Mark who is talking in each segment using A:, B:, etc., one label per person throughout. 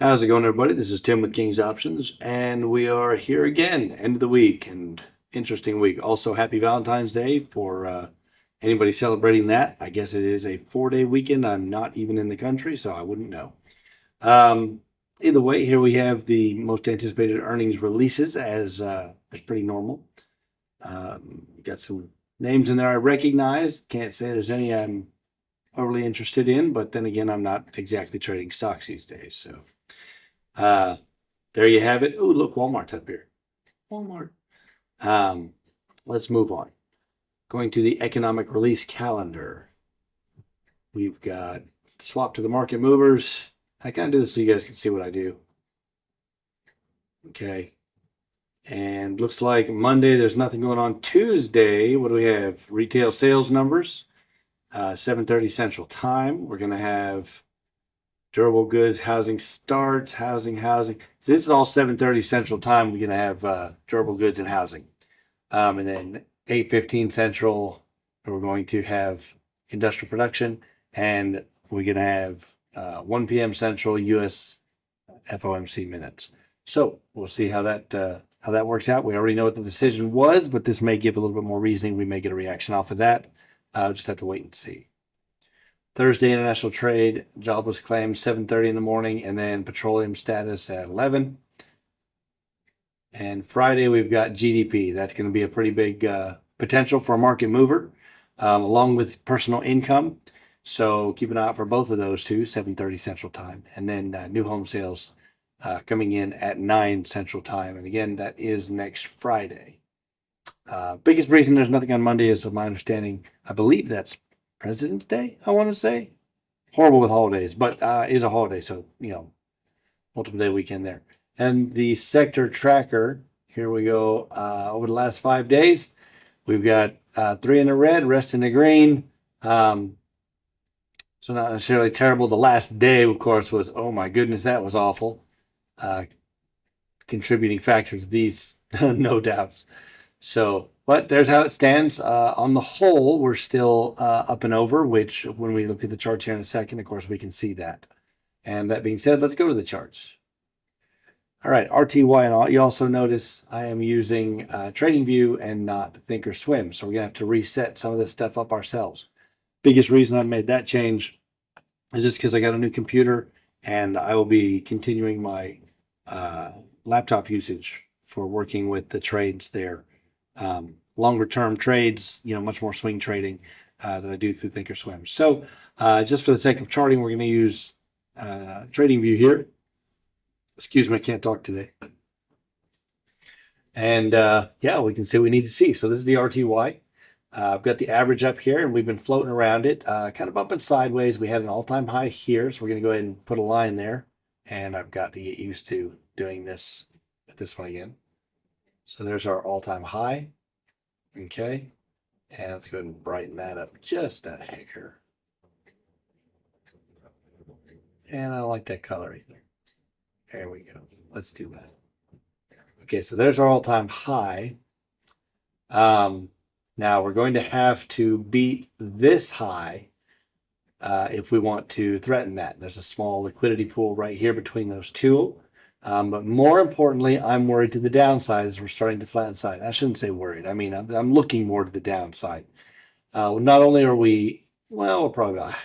A: How's it going, everybody? This is Tim with King's Options, and we are here again, end of the week, and interesting week. Also, happy Valentine's Day for anybody celebrating that. I guess it is a 4-day weekend. I'm not even in the country, so I wouldn't know. Um, Either way, here we have the most anticipated earnings releases as pretty normal. Got some names in there I recognize. Can't say there's any I'm overly interested in, but then again, I'm not exactly trading stocks these days, so. Uh, there you have it. Oh, look, Walmart's up here. Walmart. Um, let's move on. Going to the economic release calendar. We've got swap to the market movers. I kind of do this so you guys can see what I do. Okay. And looks like Monday, there's nothing going on. Tuesday, what do we have? Retail sales numbers, 7:30 Central Time. We're going to have durable goods, housing starts, housing. So this is all 7:30 Central Time. We're going to have durable goods and housing. And then 8:15 Central, we're going to have industrial production, and we're going to have 1 p.m. Central U.S. FOMC minutes. So we'll see how that works out. We already know what the decision was, but this may give a little bit more reasoning. We may get a reaction off of that. Just have to wait and see. Thursday international trade, jobless claims 7:30 in the morning, and then petroleum status at 11. And Friday, we've got GDP. That's going to be a pretty big potential for a market mover, along with personal income. So keep an eye out for both of those two, 7:30 Central Time. And then new home sales coming in at 9 Central Time. And again, that is next Friday. Biggest reason there's nothing on Monday is, my understanding, I believe that's President's Day, I want to say. Horrible with holidays, but is a holiday. So, multiple day weekend there. And the sector tracker, here we go. Over the last 5 days, we've got 3 in the red, rest in the green. So not necessarily terrible. The last day, of course, was, oh my goodness, that was awful. Contributing factors, these, no doubts. So, but there's how it stands. On the whole, we're still up and over, which when we look at the charts here in a second, of course, we can see that. And that being said, let's go to the charts. All right, RTY, and all. You also notice I am using TradingView and not Thinkorswim. So we're going to have to reset some of this stuff up ourselves. Biggest reason I made that change is just because I got a new computer and I will be continuing my laptop usage for working with the trades there. Longer term trades, much more swing trading than I do through Thinkorswim. So just for the sake of charting, we're going to use TradingView here. Excuse me, I can't talk today. And we can see what we need to see. So this is the RTY. I've got the average up here, and we've been floating around it, kind of up and sideways. We had an all-time high here, so we're going to go ahead and put a line there. And I've got to get used to doing this with this one again. So there's our all-time high. Okay. And let's go ahead and brighten that up just a hair. And I don't like that color either. There we go. Let's do that. Okay, so there's our all-time high. Now we're going to have to beat this high if we want to threaten that. There's a small liquidity pool right here between those two. But more importantly, I'm worried to the downside as we're starting to flatten side. I shouldn't say worried. I mean, I'm looking more to the downside. Not only are we're probably a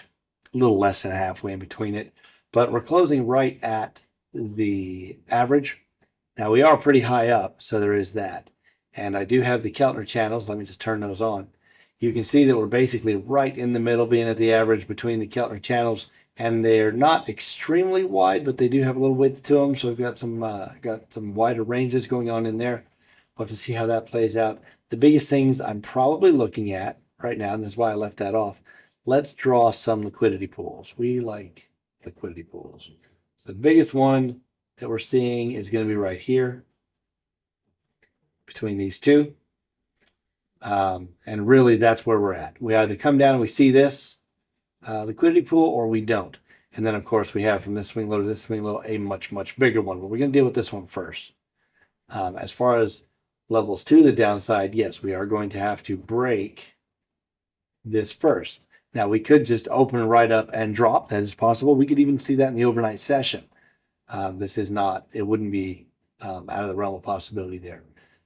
A: little less than halfway in between it, but we're closing right at the average. Now we are pretty high up, so there is that. And I do have the Keltner channels. Let me just turn those on. You can see that we're basically right in the middle, being at the average between the Keltner channels, and they're not extremely wide, but they do have a little width to them. So we've got some wider ranges going on in there. We'll have to see how that plays out. The biggest things I'm probably looking at right now, and this is why I left that off. Let's draw some liquidity pools. We like liquidity pools. So the biggest one that we're seeing is going to be right here between these two. And really that's where we're at. We either come down and we see this liquidity pool or we don't. And then of course we have from this swing low to this swing low a much, much bigger one, but we're going to deal with this one first. As far as levels to the downside, yes, we are going to have to break this first. Now we could just open right up and drop. That is possible. We could even see that in the overnight session. this is not, it wouldn't be out of the realm of possibility there.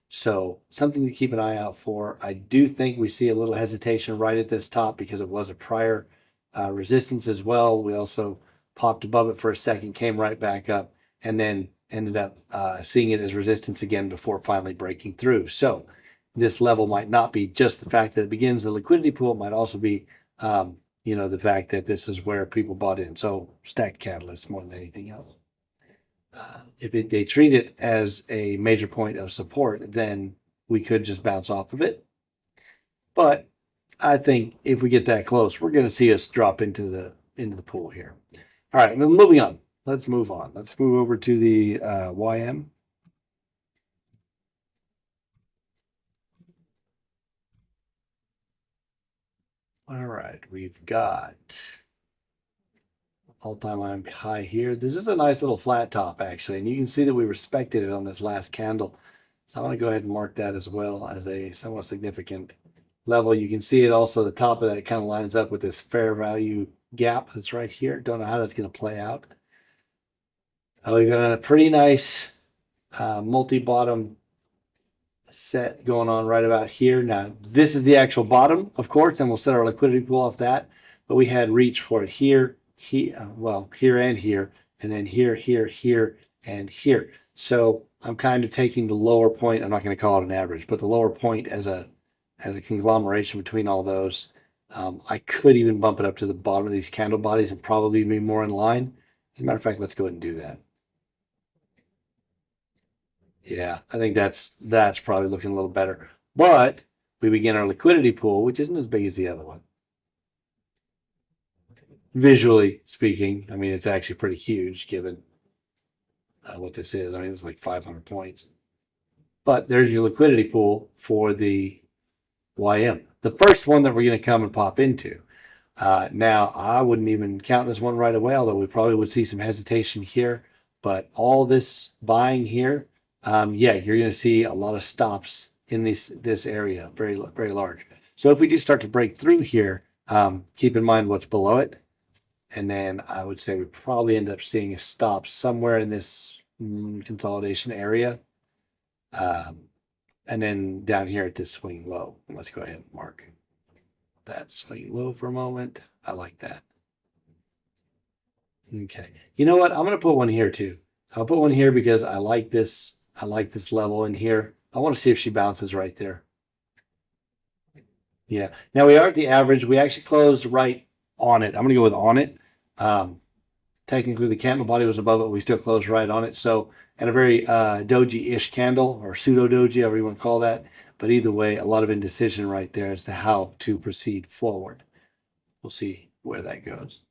A: So something to keep an eye out for. I do think we see a little hesitation right at this top because it was a prior resistance as well. We also popped above it for a second, came right back up, and then ended up seeing it as resistance again before finally breaking through. So this level might not be just the fact that it begins the liquidity pool. It might also be, the fact that this is where people bought in. So stacked catalyst more than anything else. If they treat it as a major point of support, then we could just bounce off of it. But I think if we get that close, we're going to see us drop into the pool here. All right, moving on. Let's move on. Let's move over to the YM. All right, we've got all-time high here. This is a nice little flat top, actually, and you can see that we respected it on this last candle. So I want to go ahead and mark that as well as a somewhat significant level. You can see it also, the top of that kind of lines up with this fair value gap that's right here. Don't know how that's going to play out. We've got a pretty nice multi-bottom set going on right about here. Now, this is the actual bottom, of course, and we'll set our liquidity pool off that. But we had reach for it here, here and here, and then here, here, and here. So I'm kind of taking the lower point. I'm not going to call it an average, but the lower point as a conglomeration between all those. I could even bump it up to the bottom of these candle bodies and probably be more in line. As a matter of fact, let's go ahead and do that. Yeah, I think that's probably looking a little better. But we begin our liquidity pool, which isn't as big as the other one. Visually speaking, I mean, it's actually pretty huge given what this is. I mean, it's like 500 points. But there's your liquidity pool for the YM. The first one that we're going to come and pop into. Now, I wouldn't even count this one right away, although we probably would see some hesitation here. But all this buying here, yeah, you're going to see a lot of stops in this area, very, very large. So if we do start to break through here, keep in mind what's below it. And then I would say we probably end up seeing a stop somewhere in this consolidation area. And then down here at this swing low. Let's go ahead and mark that swing low for a moment. I like that. Okay. You know what? I'm going to put one here too. I'll put one here because I like this. I like this level in here. I want to see if she bounces right there. Yeah. Now we are at the average. We actually closed right on it. I'm going to go with on it. Technically, the candle body was above it. We still closed right on it. So, and a very doji-ish candle or pseudo-doji, however you want to call that. But either way, a lot of indecision right there as to how to proceed forward. We'll see where that goes.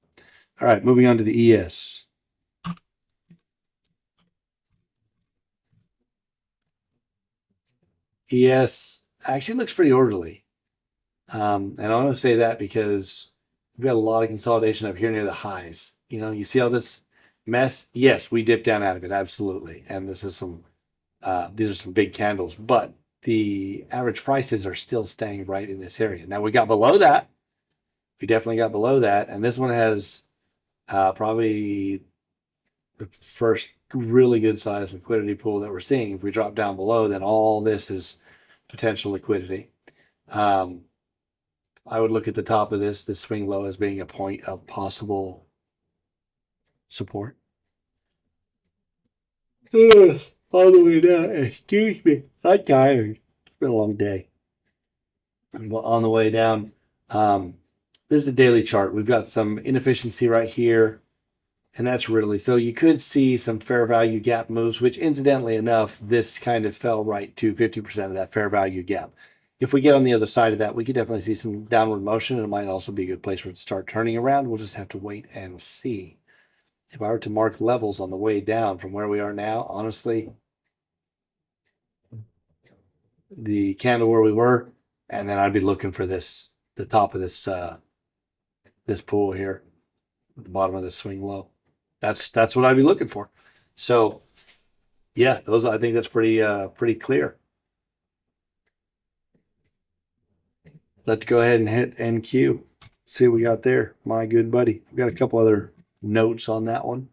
A: All right, moving on to the ES. ES actually looks pretty orderly. And I want to say that because we've got a lot of consolidation up here near the highs. You know, you see all this mess? Yes, we dipped down out of it, absolutely. And this is these are some big candles, but the average prices are still staying right in this area. Now we got below that. We definitely got below that. And this one has probably the first really good size liquidity pool that we're seeing. If we drop down below, then all this is potential liquidity. I would look at the top of this swing low as being a point of possible support. All the way down. Excuse me. I'm tired. It's been a long day. On the way down, this is the daily chart. We've got some inefficiency right here. And that's really, so you could see some fair value gap moves, which incidentally enough, this kind of fell right to 50% of that fair value gap. If we get on the other side of that, we could definitely see some downward motion, and it might also be a good place for it to start turning around. We'll just have to wait and see. If I were to mark levels on the way down from where we are now, honestly, the candle where we were, and then I'd be looking for this, the top of this this pool here, at the bottom of this swing low. That's what I'd be looking for. So yeah, those, I think that's pretty clear. Let's go ahead and hit NQ. See what we got there, my good buddy. I've got a couple other notes on that one.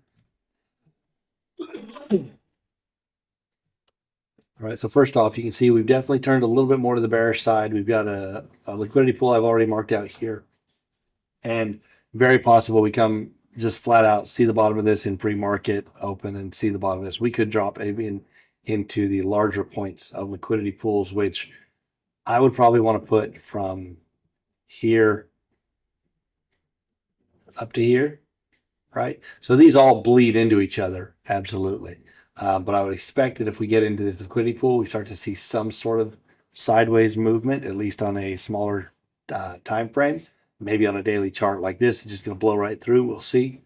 A: All right, so first off, you can see we've definitely turned a little bit more to the bearish side. We've got a liquidity pool I've already marked out here. And very possible we come just flat out, see the bottom of this in pre-market open and see the bottom of this. We could drop even into the larger points of liquidity pools, which I would probably want to put from here up to here, right? So these all bleed into each other, absolutely. But I would expect that if we get into this liquidity pool, we start to see some sort of sideways movement, at least on a smaller time frame. Maybe on a daily chart like this, it's just going to blow right through. We'll see.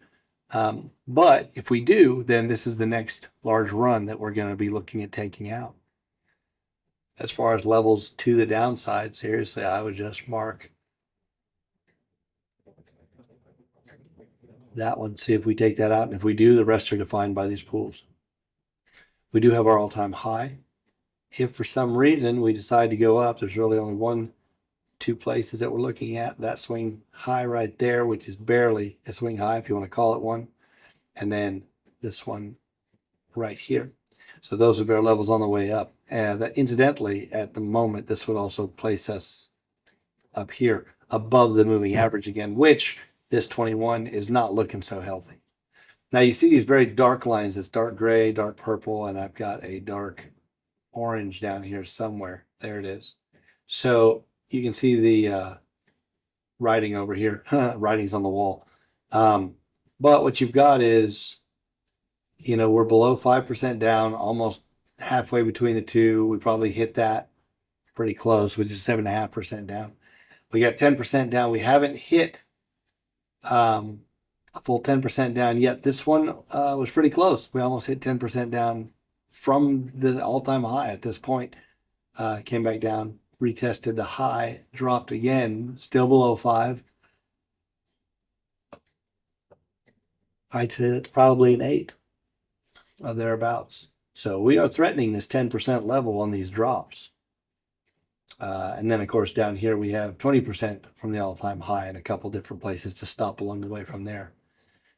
A: But if we do, then this is the next large run that we're going to be looking at taking out. As far as levels to the downside, seriously, I would just mark that one, see if we take that out. And if we do, the rest are defined by these pools. We do have our all-time high. If for some reason we decide to go up, there's really only two places that we're looking at. That swing high right there, which is barely a swing high, if you want to call it one. And then this one right here. So those would be our levels on the way up. And that, incidentally, at the moment, this would also place us up here above the moving average again, which this 21 is not looking so healthy. Now you see these very dark lines. It's dark gray, dark purple, and I've got a dark orange down here somewhere. There it is. So you can see the writing over here. Writing's on the wall. But what you've got is, we're below 5% down, almost halfway between the two. We probably hit that pretty close, which is 7.5% down. We got 10% down. We haven't hit a full 10% down yet. This one was pretty close. We almost hit 10% down from the all-time high at this point. Came back down, retested the high, dropped again, still below 5. I'd say it's probably an 8 or thereabouts. So we are threatening this 10% level on these drops. And then, of course, down here we have 20% from the all-time high in a couple different places to stop along the way from there.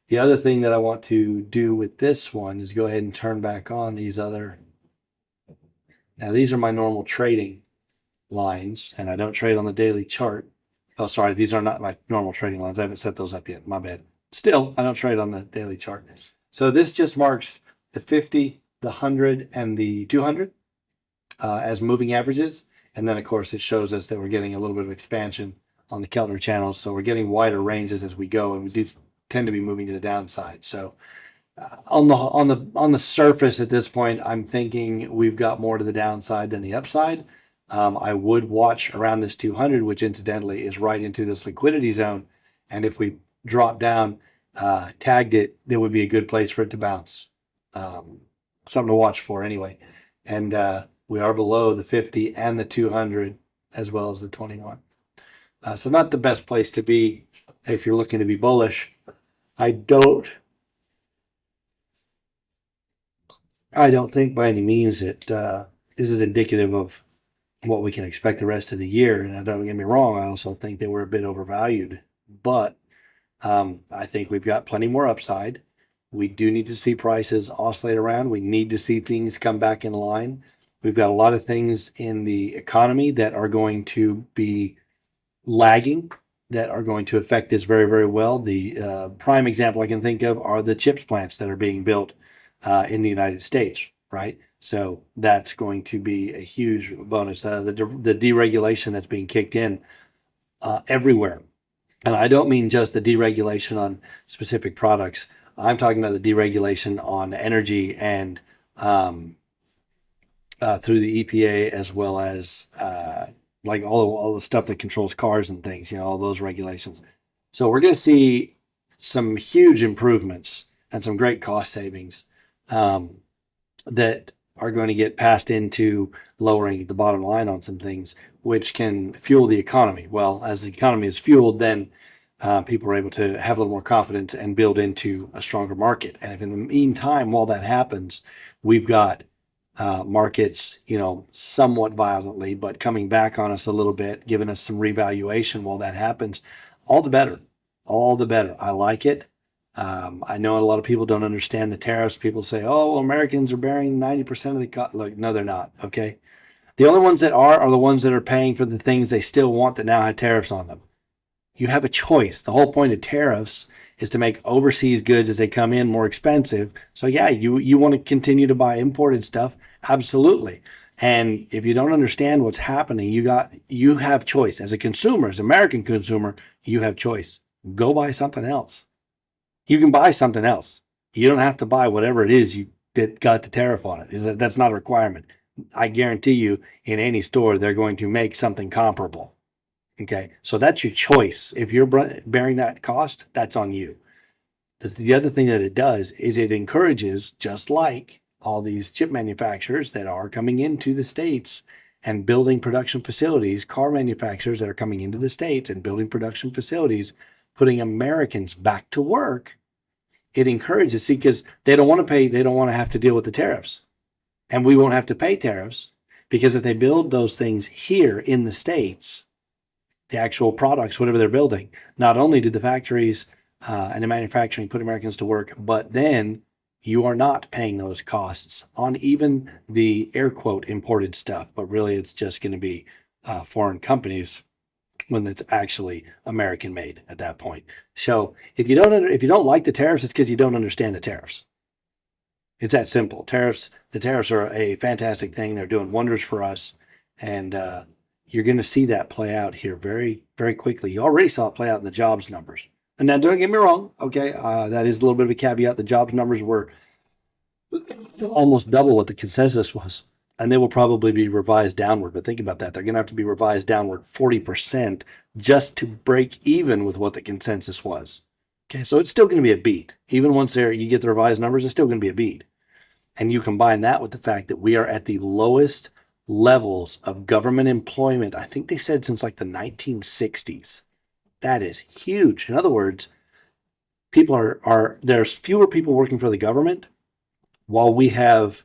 A: The other thing that I want to do with this one is go ahead and turn back on these other. Now, these are my normal trading lines, and I don't trade on the daily chart. Oh, sorry, these are not my normal trading lines. I haven't set those up yet. My bad. Still, I don't trade on the daily chart. So this just marks the 50, the 100, and the 200 as moving averages. And then, of course, it shows us that we're getting a little bit of expansion on the Keltner channels. So we're getting wider ranges as we go, and we do tend to be moving to the downside. So on the surface at this point, I'm thinking we've got more to the downside than the upside. I would watch around this 200, which incidentally is right into this liquidity zone. And if we drop down, tagged it, there would be a good place for it to bounce. Something to watch for anyway. And we are below the 50 and the 200 as well as the 21. So not the best place to be if you're looking to be bullish. I don't think by any means that this is indicative of what we can expect the rest of the year. And don't get me wrong, I also think they were a bit overvalued. But I think we've got plenty more upside. We do need to see prices oscillate around. We need to see things come back in line. We've got a lot of things in the economy that are going to be lagging, that are going to affect this very, very well. The prime example I can think of are the chips plants that are being built in the United States, right? So that's going to be a huge bonus. The deregulation that's being kicked in everywhere. And I don't mean just the deregulation on specific products. I'm talking about the deregulation on energy and through the EPA, as well as like all the stuff that controls cars and things, all those regulations. So we're going to see some huge improvements and some great cost savings that are going to get passed into lowering the bottom line on some things, which can fuel the economy. Well, as the economy is fueled, then people are able to have a little more confidence and build into a stronger market. And if in the meantime, while that happens, we've got markets, somewhat violently, but coming back on us a little bit, giving us some revaluation while that happens, all the better. All the better. I like it. I know a lot of people don't understand the tariffs. People say, "Oh, well, Americans are bearing 90% of the cost." Look, no, they're not. Okay, the only ones that are the ones that are paying for the things they still want that now have tariffs on them. You have a choice. The whole point of tariffs is to make overseas goods as they come in more expensive. So yeah, you want to continue to buy imported stuff, absolutely. And if you don't understand what's happening, you have choice as a consumer, as an American consumer, you have choice. Go buy something else. You can buy something else. You don't have to buy whatever it is you that got the tariff on it. That's not a requirement. I guarantee you, in any store, they're going to make something comparable. Okay, so that's your choice. If you're bearing that cost, that's on you. The other thing that it does is it encourages, just like all these chip manufacturers that are coming into the States and building production facilities, car manufacturers that are coming into the States and building production facilities, putting Americans back to work. It encourages, see, because they don't want to pay, they don't want to have to deal with the tariffs. And we won't have to pay tariffs because if they build those things here in the States, the actual products, whatever they're building. Not only do the factories and the manufacturing put Americans to work, but then you are not paying those costs on even the air quote imported stuff, but really it's just going to be foreign companies when it's actually American made at that point. So if you don't like the tariffs, it's because you don't understand the tariffs. It's that simple. The tariffs are a fantastic thing. They're doing wonders for us, and you're going to see that play out here very, very quickly. You already saw it play out in the jobs numbers. And now, don't get me wrong. Okay, that is a little bit of a caveat. The jobs numbers were almost double what the consensus was, and they will probably be revised downward. But think about that. They're going to have to be revised downward 40% just to break even with what the consensus was. Okay, so it's still going to be a beat. Even once you get the revised numbers, it's still going to be a beat. And you combine that with the fact that we are at the lowest levels of government employment, I think they said since like the 1960s. That is huge. In other words, there's fewer people working for the government, while we have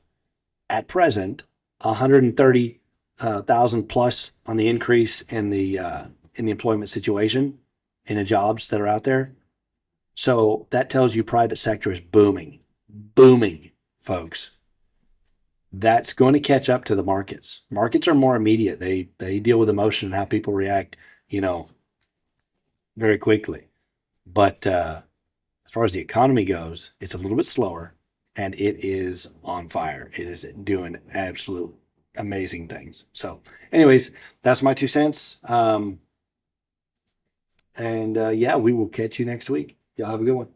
A: at present 130,000 plus on the increase in the employment situation in the jobs that are out there. So that tells you private sector is booming, folks. That's going to catch up to the markets. Markets are more immediate. They deal with emotion and how people react, very quickly. But as far as the economy goes, it's a little bit slower, and it is on fire. It is doing absolute amazing things. So, anyways, that's my 2 cents. And yeah, we will catch you next week. Y'all have a good one.